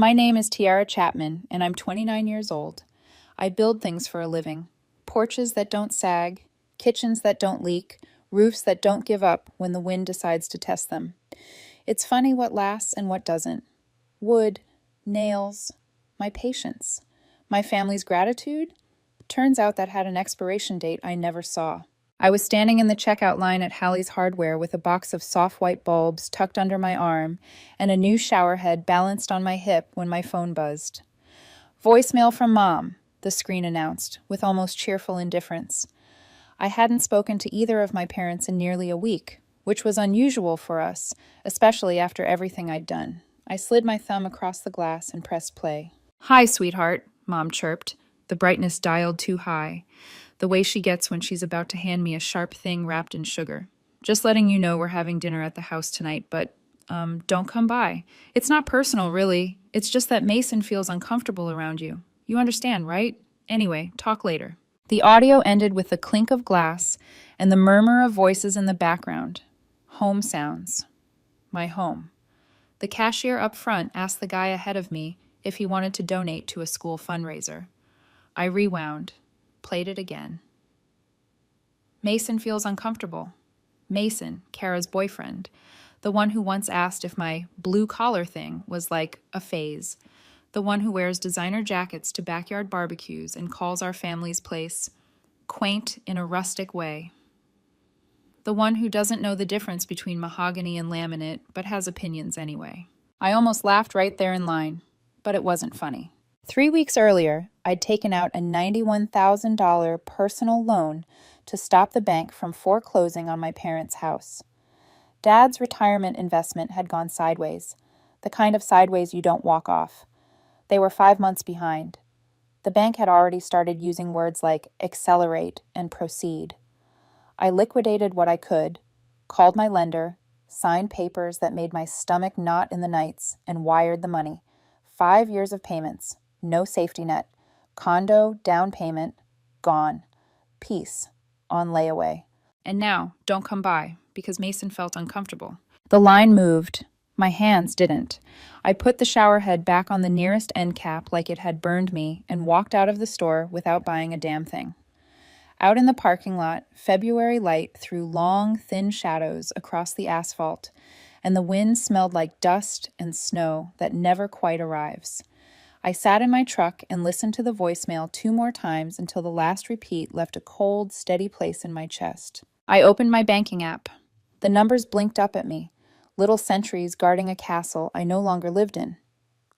My name is Tiara Chapman, and I'm 29 years old. I build things for a living. Porches that don't sag, kitchens that don't leak, roofs that don't give up when the wind decides to test them. It's funny what lasts and what doesn't. Wood, nails, my patience, my family's gratitude. Turns out that had an expiration date I never saw. I was standing in the checkout line at Hallie's Hardware with a box of soft white bulbs tucked under my arm and a new shower head balanced on my hip when my phone buzzed. "Voicemail from Mom," the screen announced, with almost cheerful indifference. I hadn't spoken to either of my parents in nearly a week, which was unusual for us, especially after everything I'd done. I slid my thumb across the glass and pressed play. "Hi, sweetheart," Mom chirped, the brightness dialed too high, the way she gets when she's about to hand me a sharp thing wrapped in sugar. "Just letting you know we're having dinner at the house tonight, but, don't come by. It's not personal, really. It's just that Mason feels uncomfortable around you. You understand, right? Anyway, talk later." The audio ended with the clink of glass and the murmur of voices in the background. Home sounds. My home. The cashier up front asked the guy ahead of me if he wanted to donate to a school fundraiser. I rewound, played it again. Mason feels uncomfortable. Mason, Kara's boyfriend, the one who once asked if my blue-collar thing was like a phase, the one who wears designer jackets to backyard barbecues and calls our family's place quaint in a rustic way. The one who doesn't know the difference between mahogany and laminate, but has opinions anyway. I almost laughed right there in line, but it wasn't funny. 3 weeks earlier, I'd taken out a $91,000 personal loan to stop the bank from foreclosing on my parents' house. Dad's retirement investment had gone sideways, the kind of sideways you don't walk off. They were 5 months behind. The bank had already started using words like accelerate and proceed. I liquidated what I could, called my lender, signed papers that made my stomach knot in the nights, and wired the money. 5 years of payments, no safety net, condo, down payment, gone. Peace, on layaway. And now, don't come by, because Mason felt uncomfortable. The line moved. My hands didn't. I put the shower head back on the nearest end cap like it had burned me and walked out of the store without buying a damn thing. Out in the parking lot, February light threw long, thin shadows across the asphalt, and the wind smelled like dust and snow that never quite arrives. I sat in my truck and listened to the voicemail 2 more times until the last repeat left a cold, steady place in my chest. I opened my banking app. The numbers blinked up at me, little sentries guarding a castle I no longer lived in.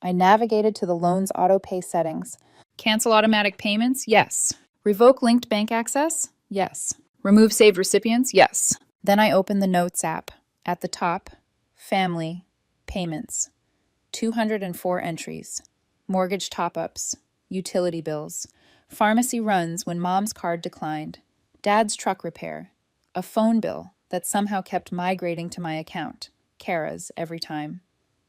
I navigated to the loan's auto-pay settings. Cancel automatic payments? Yes. Revoke linked bank access? Yes. Remove saved recipients? Yes. Then I opened the Notes app. At the top, family, payments, 204 entries, mortgage top-ups, utility bills, pharmacy runs when Mom's card declined, Dad's truck repair, a phone bill that somehow kept migrating to my account, Kara's every time,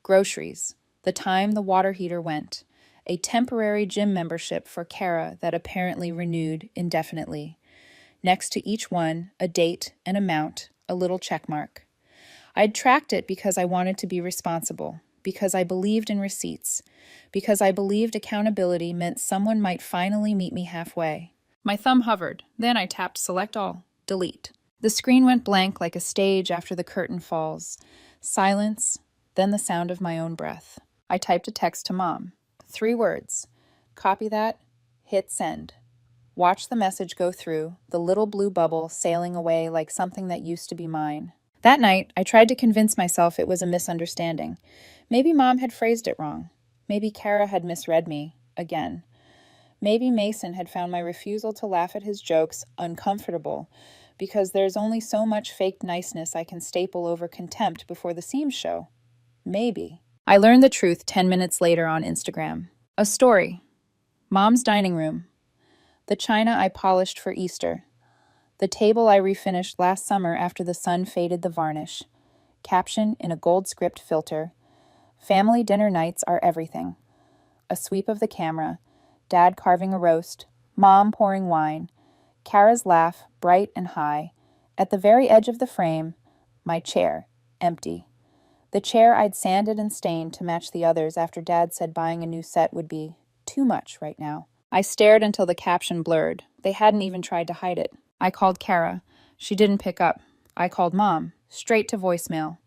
groceries, the time the water heater went, a temporary gym membership for Kara that apparently renewed indefinitely. Next to each one, a date, an amount, a little check mark. I'd tracked it because I wanted to be responsible, because I believed in receipts, because I believed accountability meant someone might finally meet me halfway. My thumb hovered, then I tapped Select All, Delete. The screen went blank like a stage after the curtain falls. Silence, then the sound of my own breath. I typed a text to Mom. 3 words. Copy that, hit send. Watch the message go through, the little blue bubble sailing away like something that used to be mine. That night, I tried to convince myself it was a misunderstanding. Maybe Mom had phrased it wrong. Maybe Kara had misread me, again. Maybe Mason had found my refusal to laugh at his jokes uncomfortable, because there's only so much faked niceness I can staple over contempt before the seams show. Maybe. I learned the truth 10 minutes later on Instagram. A story. Mom's dining room. The china I polished for Easter. The table I refinished last summer after the sun faded the varnish. Caption in a gold script filter. Family dinner nights are everything. A sweep of the camera. Dad carving a roast. Mom pouring wine. Kara's laugh, bright and high. At the very edge of the frame, my chair, empty. The chair I'd sanded and stained to match the others after Dad said buying a new set would be too much right now. I stared until the caption blurred. They hadn't even tried to hide it. I called Kara. She didn't pick up. I called Mom. Straight to voicemail.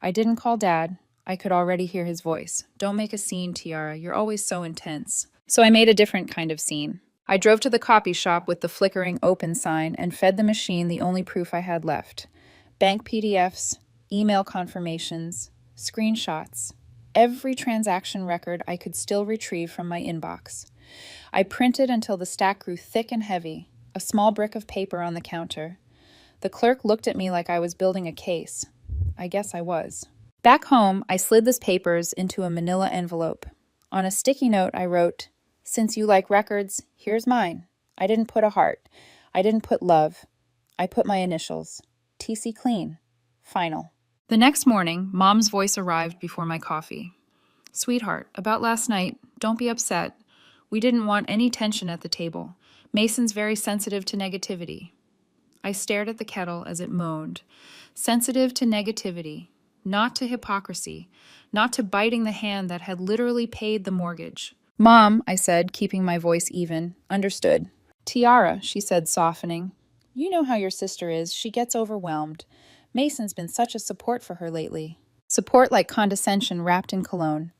I didn't call Dad. I could already hear his voice. Don't make a scene, Tiara. You're always so intense. So I made a different kind of scene. I drove to the copy shop with the flickering open sign and fed the machine the only proof I had left. Bank PDFs, email confirmations, screenshots, every transaction record I could still retrieve from my inbox. I printed until the stack grew thick and heavy, a small brick of paper on the counter. The clerk looked at me like I was building a case. I guess I was. Back home, I slid the papers into a manila envelope. On a sticky note, I wrote, "Since you like records, here's mine. I didn't put a heart. I didn't put love. I put my initials. TC Clean. Final." The next morning, Mom's voice arrived before my coffee. "Sweetheart, about last night, don't be upset. We didn't want any tension at the table. Mason's very sensitive to negativity." I stared at the kettle as it moaned. Sensitive to negativity, not to hypocrisy, not to biting the hand that had literally paid the mortgage. "Mom," I said, keeping my voice even, "understood." "Tiara," she said, softening, "you know how your sister is. She gets overwhelmed. Mason's been such a support for her lately." Support like condescension wrapped in cologne.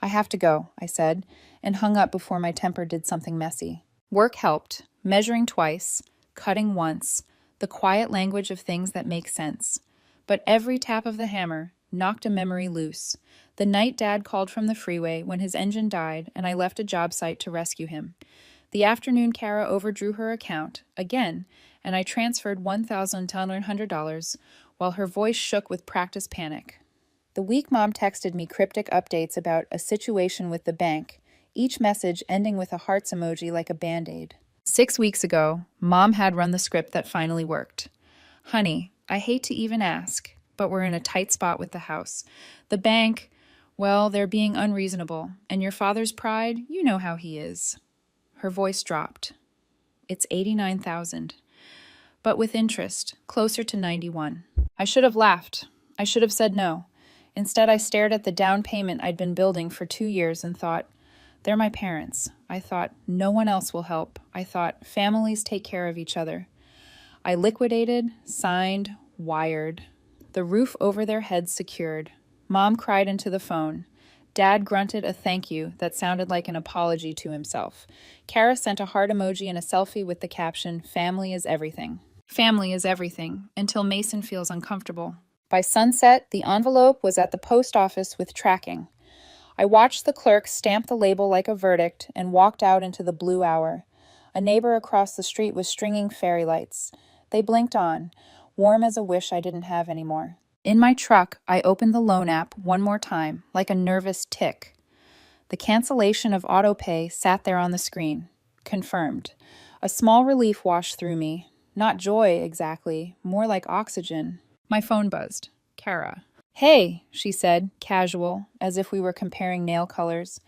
"I have to go," I said, and hung up before my temper did something messy. Work helped, measuring twice, cutting once, the quiet language of things that make sense. But every tap of the hammer knocked a memory loose. The night Dad called from the freeway when his engine died and I left a job site to rescue him. The afternoon Kara overdrew her account, again, and I transferred $1,900 while her voice shook with practiced panic. The week Mom texted me cryptic updates about a situation with the bank, each message ending with a hearts emoji like a Band-Aid. 6 weeks ago, Mom had run the script that finally worked. "Honey, I hate to even ask, but we're in a tight spot with the house. The bank, well, they're being unreasonable, and your father's pride, you know how he is." Her voice dropped. "It's $89,000, but with interest, closer to 91. I should have laughed. I should have said no. Instead, I stared at the down payment I'd been building for 2 years and thought, they're my parents. I thought, no one else will help. I thought, families take care of each other. I liquidated, signed, wired. The roof over their heads secured. Mom cried into the phone. Dad grunted a thank you that sounded like an apology to himself. Kara sent a heart emoji and a selfie with the caption, "Family is everything." Family is everything, until Mason feels uncomfortable. By sunset, the envelope was at the post office with tracking. I watched the clerk stamp the label like a verdict and walked out into the blue hour. A neighbor across the street was stringing fairy lights. They blinked on, warm as a wish I didn't have anymore. In my truck, I opened the loan app one more time, like a nervous tick. The cancellation of autopay sat there on the screen. Confirmed. A small relief washed through me. Not joy, exactly, more like oxygen. My phone buzzed. Kara. "Hey," she said, casual, as if we were comparing nail colors.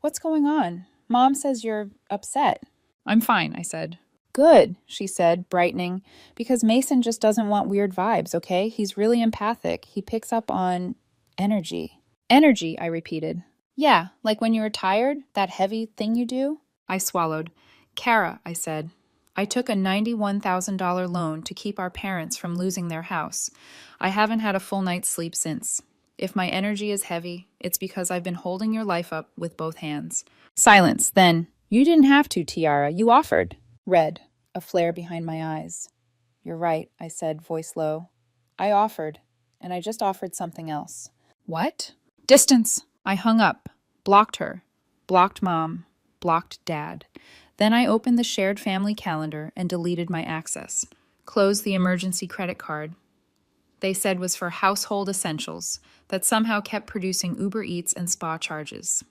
"What's going on? Mom says you're upset." "I'm fine," I said. "Good," she said, brightening, "because Mason just doesn't want weird vibes, okay? He's really empathic. He picks up on energy." "Energy," I repeated. "Yeah, like when you're tired, that heavy thing you do?" I swallowed. "Kara," I said, "I took a $91,000 loan to keep our parents from losing their house. I haven't had a full night's sleep since. If my energy is heavy, it's because I've been holding your life up with both hands." Silence, then. "You didn't have to, Tiara. You offered." Red, a flare behind my eyes. "You're right," I said, voice low. "I offered, and I just offered something else." "What?" "Distance!" I hung up, blocked her, blocked Mom, blocked Dad. Then I opened the shared family calendar and deleted my access. Closed the emergency credit card. They said was for household essentials that somehow kept producing Uber Eats and spa charges.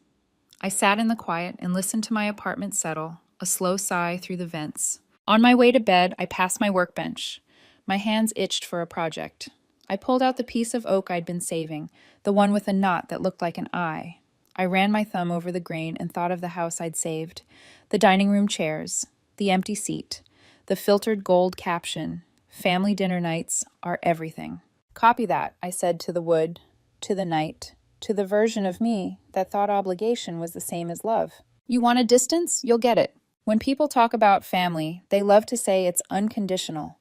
I sat in the quiet and listened to my apartment settle, a slow sigh through the vents. On my way to bed, I passed my workbench. My hands itched for a project. I pulled out the piece of oak I'd been saving, the one with a knot that looked like an eye. I ran my thumb over the grain and thought of the house I'd saved. The dining room chairs, the empty seat, the filtered gold caption, "Family dinner nights are everything." "Copy that," I said to the wood. to the night, to the version of me that thought obligation was the same as love. You want a distance? You'll get it. When people talk about family, they love to say it's unconditional.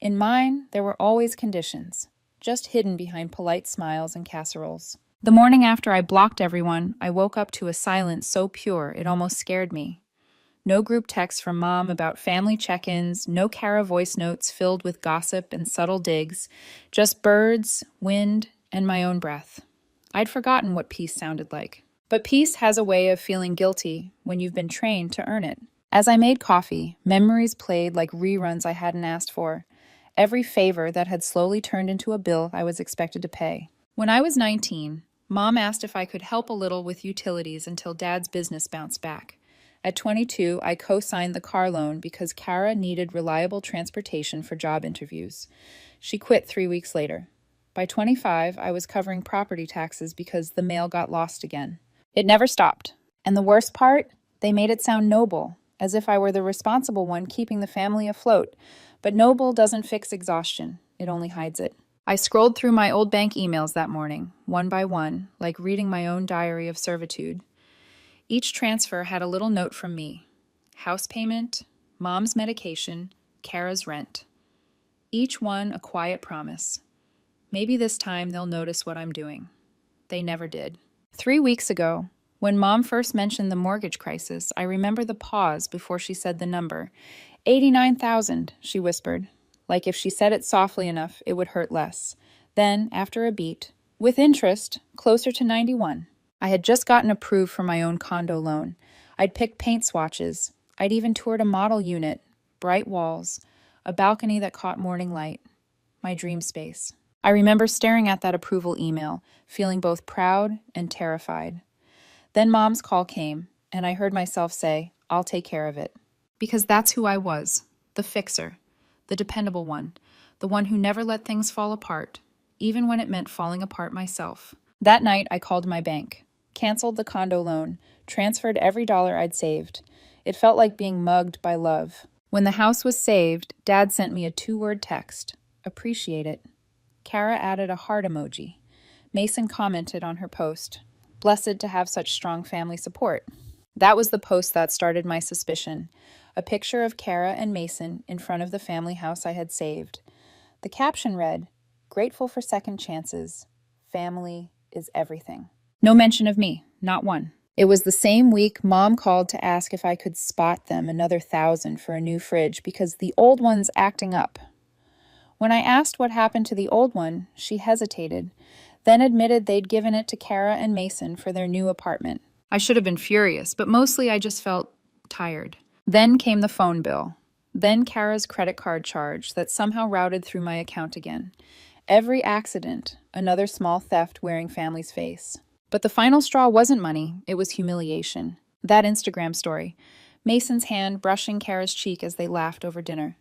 In mine, there were always conditions, just hidden behind polite smiles and casseroles. The morning after I blocked everyone, I woke up to a silence so pure it almost scared me. No group texts from Mom about family check-ins, no Kara voice notes filled with gossip and subtle digs, just birds, wind, and my own breath. I'd forgotten what peace sounded like. But peace has a way of feeling guilty when you've been trained to earn it. As I made coffee, memories played like reruns I hadn't asked for. Every favor that had slowly turned into a bill I was expected to pay. When I was 19, Mom asked if I could help a little with utilities until Dad's business bounced back. At 22, I co-signed the car loan because Kara needed reliable transportation for job interviews. She quit 3 weeks later. By 25, I was covering property taxes because the mail got lost again. It never stopped. And the worst part? They made it sound noble, as if I were the responsible one keeping the family afloat. But noble doesn't fix exhaustion. It only hides it. I scrolled through my old bank emails that morning, one by one, like reading my own diary of servitude. Each transfer had a little note from me. House payment, Mom's medication, Kara's rent. Each one a quiet promise. Maybe this time they'll notice what I'm doing. They never did. 3 weeks ago, when Mom first mentioned the mortgage crisis, I remember the pause before she said the number. 89,000, she whispered. Like if she said it softly enough, it would hurt less. Then, after a beat, with interest, closer to 91. I had just gotten approved for my own condo loan. I'd picked paint swatches. I'd even toured a model unit, bright walls, a balcony that caught morning light. My dream space. I remember staring at that approval email, feeling both proud and terrified. Then Mom's call came, and I heard myself say, I'll take care of it. Because that's who I was, the fixer. The dependable one, the one who never let things fall apart, even when it meant falling apart myself. That night, I called my bank, canceled the condo loan, transferred every dollar I'd saved. It felt like being mugged by love. When the house was saved, Dad sent me a 2-word text, appreciate it. Kara added a heart emoji. Mason commented on her post, blessed to have such strong family support. That was the post that started my suspicion. A picture of Kara and Mason in front of the family house I had saved. The caption read, grateful for second chances. Family is everything. No mention of me, not one. It was the same week Mom called to ask if I could spot them another 1,000 for a new fridge because the old one's acting up. When I asked what happened to the old one, she hesitated, then admitted they'd given it to Kara and Mason for their new apartment. I should have been furious, but mostly I just felt tired. Then came the phone bill. Then Kara's credit card charge that somehow routed through my account again. Every accident, another small theft wearing family's face. But the final straw wasn't money, it was humiliation. That Instagram story. Mason's hand brushing Kara's cheek as they laughed over dinner.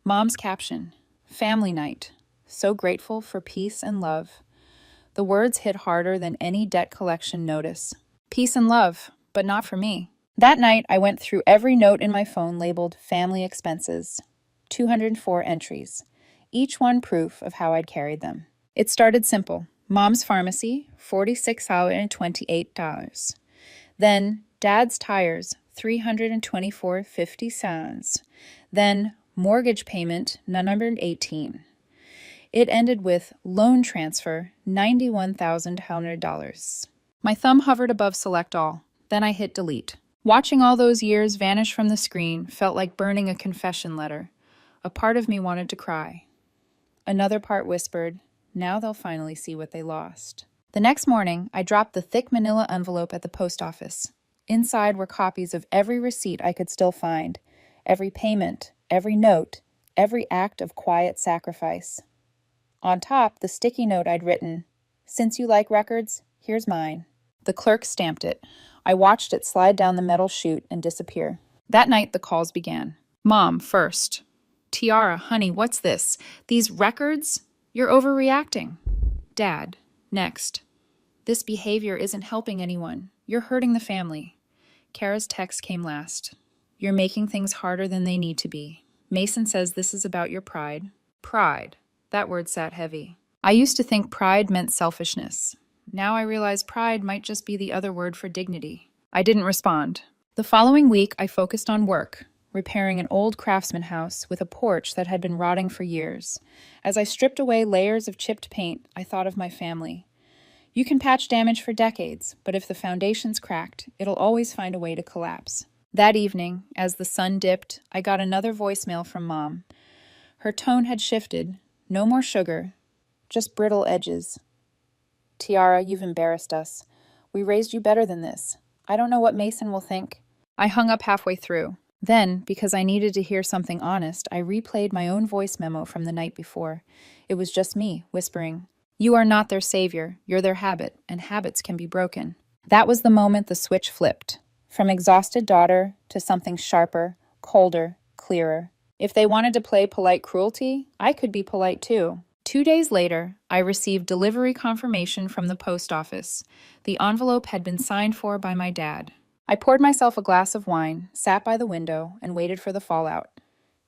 Mom's caption, family night. So grateful for peace and love. The words hit harder than any debt collection notice. Peace and love, but not for me. That night, I went through every note in my phone labeled family expenses. 204 entries, each one proof of how I'd carried them. It started simple. Mom's pharmacy, $46.28. Then Dad's tires, $324.50. Then mortgage payment, $918. It ended with loan transfer, $91,100. My thumb hovered above select all. Then I hit delete. Watching all those years vanish from the screen felt like burning a confession letter. A part of me wanted to cry. Another part whispered, now they'll finally see what they lost. The next morning, I dropped the thick manila envelope at the post office. Inside were copies of every receipt I could still find, every payment, every note, every act of quiet sacrifice. On top, the sticky note I'd written, since you like records, here's mine. The clerk stamped it. I watched it slide down the metal chute and disappear. That night, the calls began. Mom, first. Tiara, honey, what's this? These records? You're overreacting. Dad, next. This behavior isn't helping anyone. You're hurting the family. Kara's text came last. You're making things harder than they need to be. Mason says this is about your pride. Pride. That word sat heavy. I used to think pride meant selfishness. Now I realize pride might just be the other word for dignity. I didn't respond. The following week, I focused on work, repairing an old craftsman house with a porch that had been rotting for years. As I stripped away layers of chipped paint, I thought of my family. You can patch damage for decades, but if the foundation's cracked, it'll always find a way to collapse. That evening, as the sun dipped, I got another voicemail from Mom. Her tone had shifted. No more sugar, just brittle edges. Tiara, you've embarrassed us. We raised you better than this. I don't know what Mason will think. I hung up halfway through. Then, because I needed to hear something honest, I replayed my own voice memo from the night before. It was just me, whispering, "You are not their savior, you're their habit, and habits can be broken." That was the moment the switch flipped. From exhausted daughter to something sharper, colder, clearer. If they wanted to play polite cruelty, I could be polite too. 2 days later, I received delivery confirmation from the post office. The envelope had been signed for by my dad. I poured myself a glass of wine, sat by the window, and waited for the fallout.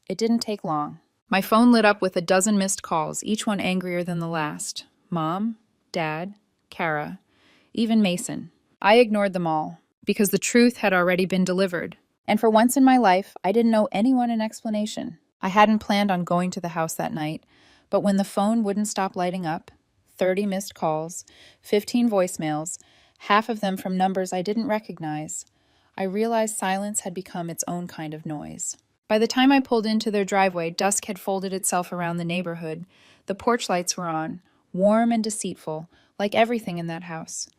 It didn't take long. My phone lit up with a dozen missed calls, each one angrier than the last. Mom, Dad, Kara, even Mason. I ignored them all, because the truth had already been delivered. And for once in my life, I didn't owe anyone an explanation. I hadn't planned on going to the house that night, but when the phone wouldn't stop lighting up, 30 missed calls, 15 voicemails, half of them from numbers I didn't recognize, I realized silence had become its own kind of noise. By the time I pulled into their driveway, dusk had folded itself around the neighborhood. The porch lights were on, warm and deceitful, like everything in that house.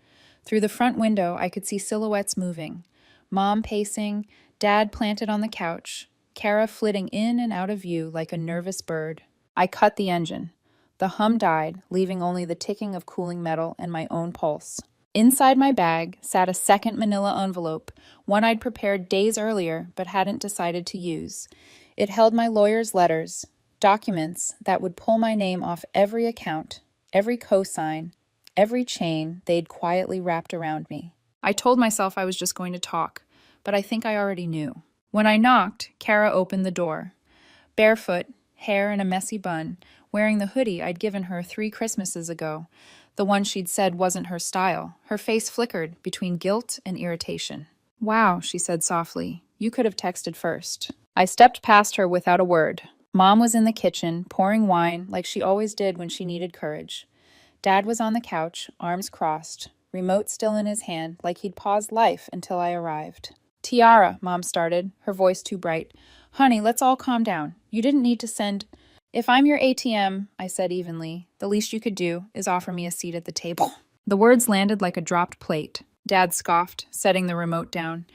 Through the front window, I could see silhouettes moving. Mom pacing, Dad planted on the couch, Kara flitting in and out of view like a nervous bird. I cut the engine. The hum died, leaving only the ticking of cooling metal and my own pulse. Inside my bag sat a second manila envelope, one I'd prepared days earlier but hadn't decided to use. It held my lawyer's letters, documents that would pull my name off every account, every cosign, every chain they'd quietly wrapped around me. I told myself I was just going to talk, but I think I already knew. When I knocked, Kara opened the door. Barefoot, hair in a messy bun, wearing the hoodie I'd given her 3 Christmases ago, the one she'd said wasn't her style. Her face flickered between guilt and irritation. "Wow," she said softly. "You could have texted first." I stepped past her without a word. Mom was in the kitchen, pouring wine like she always did when she needed courage. Dad was on the couch, arms crossed, remote still in his hand, like he'd paused life until I arrived. "Tiara," Mom started, her voice too bright. "Honey, let's all calm down. You didn't need to send—" "If I'm your ATM," I said evenly, "the least you could do is offer me a seat at the table." The words landed like a dropped plate. Dad scoffed, setting the remote down.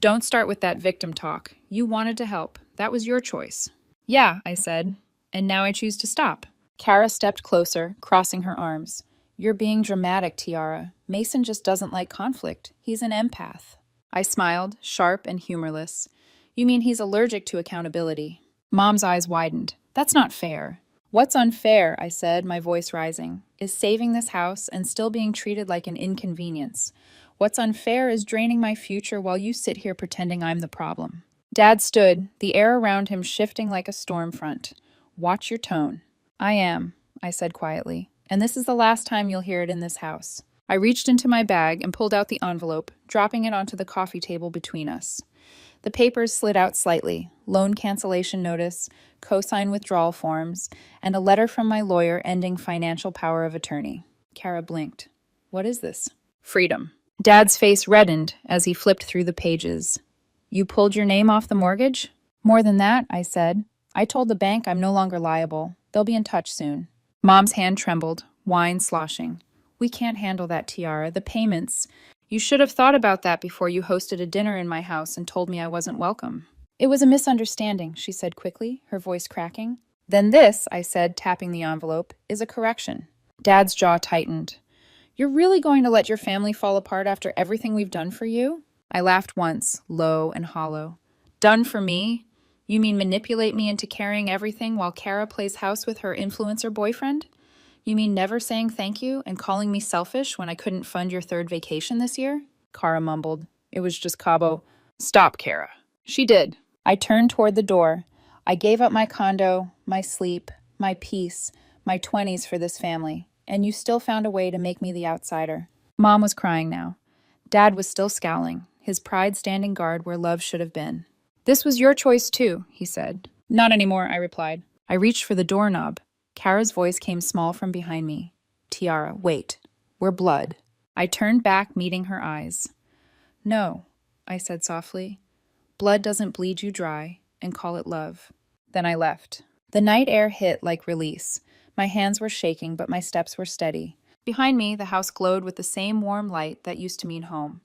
"Don't start with that victim talk. You wanted to help. That was your choice." "Yeah," I said, "and now I choose to stop." Kara stepped closer, crossing her arms. "You're being dramatic, Tiara. Mason just doesn't like conflict. He's an empath." I smiled, sharp and humorless. "You mean he's allergic to accountability?" Mom's eyes widened. "That's not fair." "What's unfair," I said, my voice rising, "is saving this house and still being treated like an inconvenience. What's unfair is draining my future while you sit here pretending I'm the problem." Dad stood, the air around him shifting like a storm front. "Watch your tone." "I am," I said quietly, "and this is the last time you'll hear it in this house." I reached into my bag and pulled out the envelope, dropping it onto the coffee table between us. The papers slid out slightly, loan cancellation notice, cosign withdrawal forms, and a letter from my lawyer ending financial power of attorney. Kara blinked. "What is this?" "Freedom." Dad's face reddened as he flipped through the pages. "You pulled your name off the mortgage?" "More than that," I said. "I told the bank I'm no longer liable. They'll be in touch soon." Mom's hand trembled, wine sloshing. "We can't handle that, Tiara. The payments. You should have thought about that before you hosted a dinner in my house and told me I wasn't welcome." "It was a misunderstanding," she said quickly, her voice cracking. "Then this," I said, tapping the envelope, "is a correction." Dad's jaw tightened. "You're really going to let your family fall apart after everything we've done for you?" I laughed once, low and hollow. "Done for me? You mean manipulate me into carrying everything while Kara plays house with her influencer boyfriend? You mean never saying thank you and calling me selfish when I couldn't fund your 3rd vacation this year?" Kara mumbled. "It was just Cabo." "Stop, Kara." She did. I turned toward the door. I gave up my condo, my sleep, my peace, My 20s for this family, and you still found a way to make me the outsider. Mom was crying now. Dad was still scowling, his pride standing guard where love should have been. This was your choice too, he said. Not anymore, I replied. I reached for the doorknob. Kara's voice came small from behind me. Tiara, wait. We're blood. I turned back, meeting her eyes. No, I said softly. Blood doesn't bleed you dry, and call it love. Then I left. The night air hit like release. My hands were shaking, but my steps were steady. Behind me, the house glowed with the same warm light that used to mean home.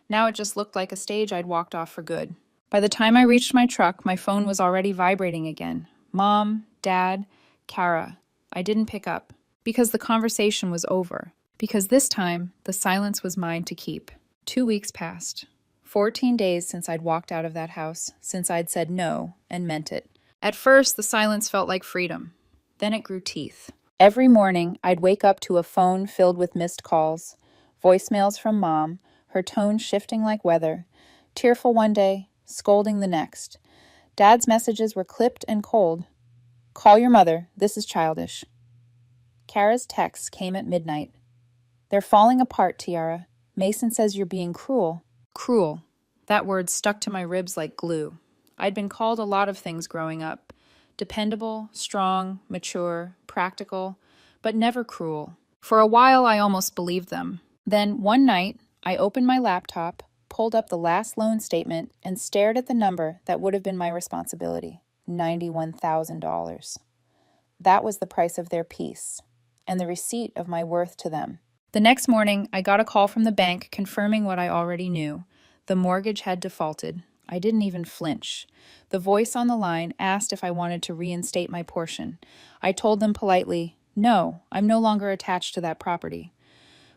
Now it just looked like a stage I'd walked off for good. By the time I reached my truck, my phone was already vibrating again. Mom, Dad, Kara. I didn't pick up. Because the conversation was over. Because this time, the silence was mine to keep. 2 weeks passed. 14 days since I'd walked out of that house, since I'd said no and meant it. At first, the silence felt like freedom. Then it grew teeth. Every morning, I'd wake up to a phone filled with missed calls, voicemails from Mom, her tone shifting like weather, tearful one day, scolding the next. Dad's messages were clipped and cold. Call your mother, this is childish. Kara's text came at midnight. They're falling apart, Tiara. Mason says you're being cruel. Cruel. That word stuck to my ribs like glue. I'd been called a lot of things growing up. Dependable, strong, mature, practical, but never cruel. For a while, I almost believed them. Then, one night, I opened my laptop, pulled up the last loan statement, and stared at the number that would have been my responsibility, $91,000. That was the price of their peace, and the receipt of my worth to them. The next morning, I got a call from the bank confirming what I already knew. The mortgage had defaulted. I didn't even flinch. The voice on the line asked if I wanted to reinstate my portion. I told them politely, no, I'm no longer attached to that property.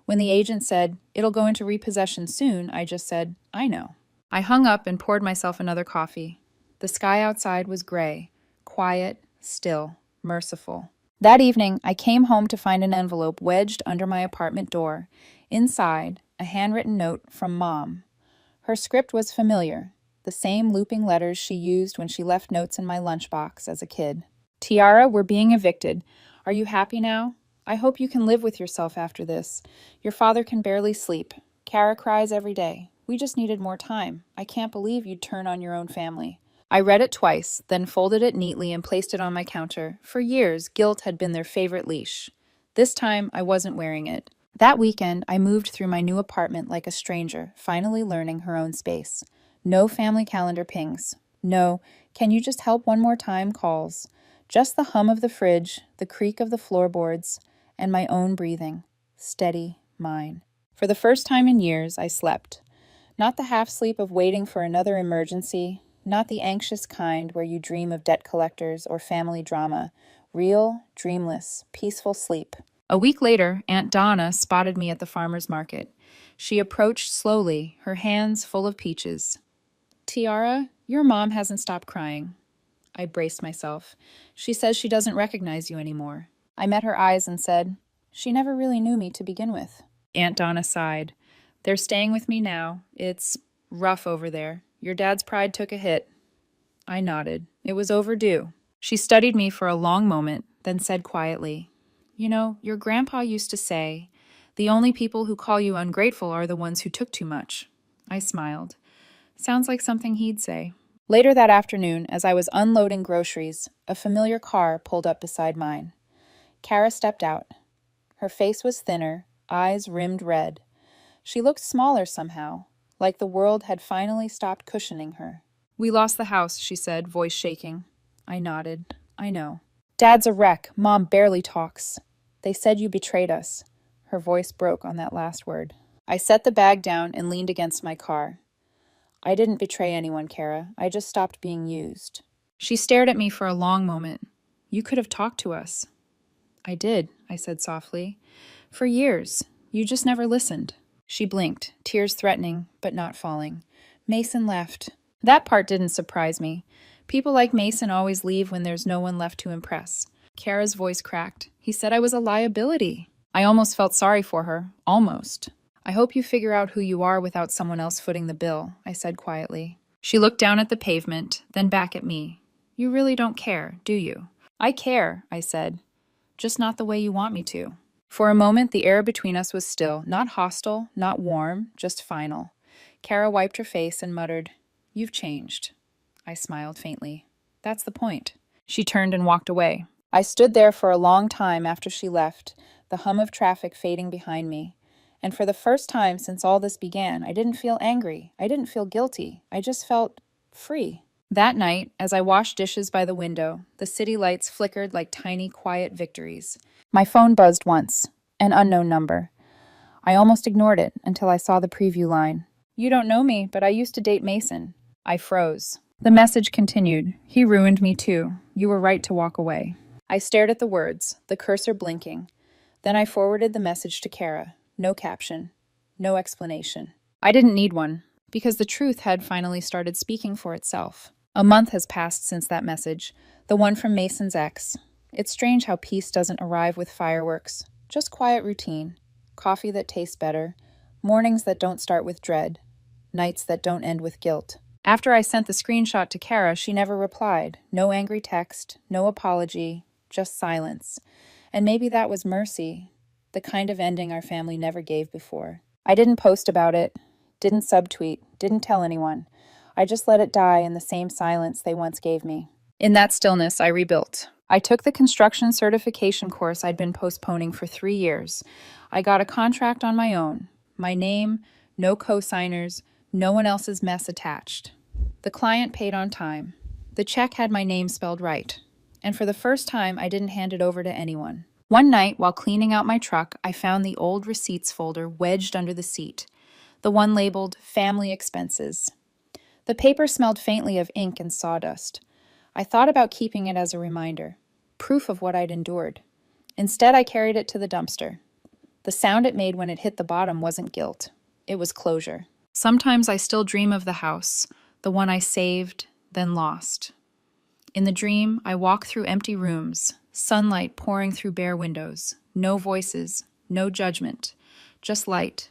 When the agent said, it'll go into repossession soon, I just said, I know. I hung up and poured myself another coffee. The sky outside was gray, quiet, still, merciful. That evening, I came home to find an envelope wedged under my apartment door. Inside, a handwritten note from Mom. Her script was familiar, the same looping letters she used when she left notes in my lunchbox as a kid. Tiara, we're being evicted. Are you happy now? I hope you can live with yourself after this. Your father can barely sleep. Kara cries every day. We just needed more time. I can't believe you'd turn on your own family. I read it twice, then folded it neatly and placed it on my counter. For years, guilt had been their favorite leash. This time, I wasn't wearing it. That weekend, I moved through my new apartment like a stranger, finally learning her own space. No family calendar pings. No, can you just help one more time calls. Just the hum of the fridge, the creak of the floorboards, and my own breathing. Steady, mine. For the first time in years, I slept. Not the half-sleep of waiting for another emergency, not the anxious kind where you dream of debt collectors or family drama. Real, dreamless, peaceful sleep. A week later, Aunt Donna spotted me at the farmer's market. She approached slowly, her hands full of peaches. Tiara, your mom hasn't stopped crying. I braced myself. She says she doesn't recognize you anymore. I met her eyes and said, she never really knew me to begin with. Aunt Donna sighed. They're staying with me now. It's rough over there. Your dad's pride took a hit. I nodded. It was overdue. She studied me for a long moment, then said quietly, you know, your grandpa used to say, the only people who call you ungrateful are the ones who took too much. I smiled. Sounds like something he'd say. Later that afternoon, as I was unloading groceries, a familiar car pulled up beside mine. Kara stepped out. Her face was thinner, eyes rimmed red. She looked smaller somehow, like the world had finally stopped cushioning her. We lost the house, she said, voice shaking. I nodded. I know. Dad's a wreck. Mom barely talks. They said you betrayed us. Her voice broke on that last word. I set the bag down and leaned against my car. I didn't betray anyone, Kara. I just stopped being used. She stared at me for a long moment. You could have talked to us. I did, I said softly. For years. You just never listened. She blinked, tears threatening, but not falling. Mason left. That part didn't surprise me. People like Mason always leave when there's no one left to impress. Kara's voice cracked. He said I was a liability. I almost felt sorry for her. Almost. I hope you figure out who you are without someone else footing the bill, I said quietly. She looked down at the pavement, then back at me. You really don't care, do you? I care, I said. just not the way you want me to." For a moment, the air between us was still, not hostile, not warm, just final. Kara wiped her face and muttered, "You've changed." I smiled faintly. "That's the point." She turned and walked away. I stood there for a long time after she left, the hum of traffic fading behind me. And for the first time since all this began, I didn't feel angry. I didn't feel guilty. I just felt free. That night, as I washed dishes by the window, the city lights flickered like tiny, quiet victories. My phone buzzed once, an unknown number. I almost ignored it until I saw the preview line. "You don't know me, but I used to date Mason." I froze. The message continued. "He ruined me too. You were right to walk away." I stared at the words, the cursor blinking. Then I forwarded the message to Kara. No caption. No explanation. I didn't need one, because the truth had finally started speaking for itself. A month has passed since that message, the one from Mason's ex. It's strange how peace doesn't arrive with fireworks, just quiet routine, coffee that tastes better, mornings that don't start with dread, nights that don't end with guilt. After I sent the screenshot to Kara, she never replied. No angry text, no apology, just silence. And maybe that was mercy, the kind of ending our family never gave before. I didn't post about it, didn't subtweet, didn't tell anyone. I just let it die in the same silence they once gave me. In that stillness, I rebuilt. I took the construction certification course I'd been postponing for 3 years. I got a contract on my own. My name, no co-signers, no one else's mess attached. The client paid on time. The check had my name spelled right. And for the first time, I didn't hand it over to anyone. One night, while cleaning out my truck, I found the old receipts folder wedged under the seat, the one labeled Family Expenses. The paper smelled faintly of ink and sawdust. I thought about keeping it as a reminder, proof of what I'd endured. Instead, I carried it to the dumpster. The sound it made when it hit the bottom wasn't guilt. It was closure. Sometimes I still dream of the house, the one I saved, then lost. In the dream, I walk through empty rooms, sunlight pouring through bare windows, no voices, no judgment, just light.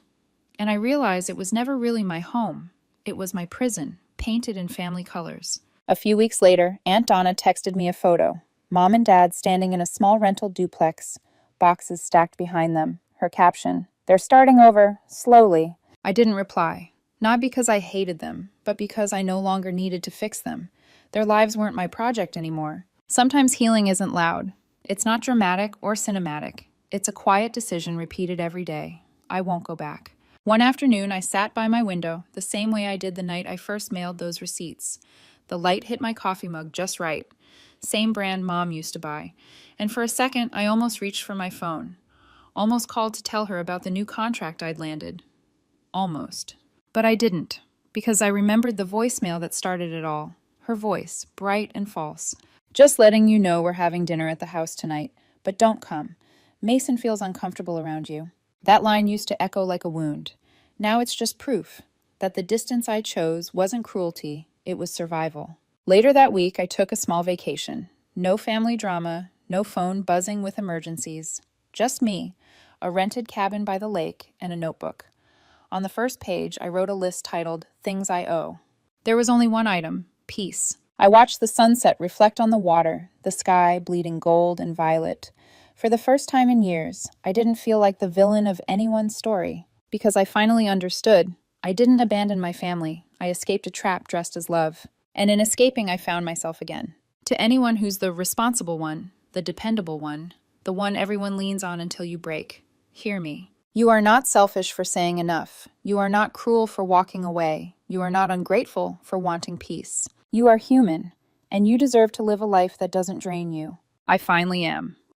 And I realize it was never really my home. It was my prison, painted in family colors. A few weeks later, Aunt Donna texted me a photo. Mom and Dad standing in a small rental duplex, boxes stacked behind them. Her caption, "They're starting over, slowly." I didn't reply. Not because I hated them, but because I no longer needed to fix them. Their lives weren't my project anymore. Sometimes healing isn't loud. It's not dramatic or cinematic. It's a quiet decision repeated every day. I won't go back. One afternoon, I sat by my window, the same way I did the night I first mailed those receipts. The light hit my coffee mug just right. Same brand Mom used to buy. And for a second, I almost reached for my phone. Almost called to tell her about the new contract I'd landed. Almost. But I didn't, because I remembered the voicemail that started it all. Her voice, bright and false. "Just letting you know we're having dinner at the house tonight, but don't come. Mason feels uncomfortable around you." That line used to echo like a wound. Now it's just proof that the distance I chose wasn't cruelty, it was survival. Later that week, I took a small vacation. No family drama, no phone buzzing with emergencies. Just me, a rented cabin by the lake, and a notebook. On the first page, I wrote a list titled Things I Owe. There was only one item, peace. I watched the sunset reflect on the water, the sky bleeding gold and violet. For the first time in years, I didn't feel like the villain of anyone's story, because I finally understood. I didn't abandon my family. I escaped a trap dressed as love. And in escaping, I found myself again. To anyone who's the responsible one, the dependable one, the one everyone leans on until you break, hear me. You are not selfish for saying enough. You are not cruel for walking away. You are not ungrateful for wanting peace. You are human, and you deserve to live a life that doesn't drain you. I finally am.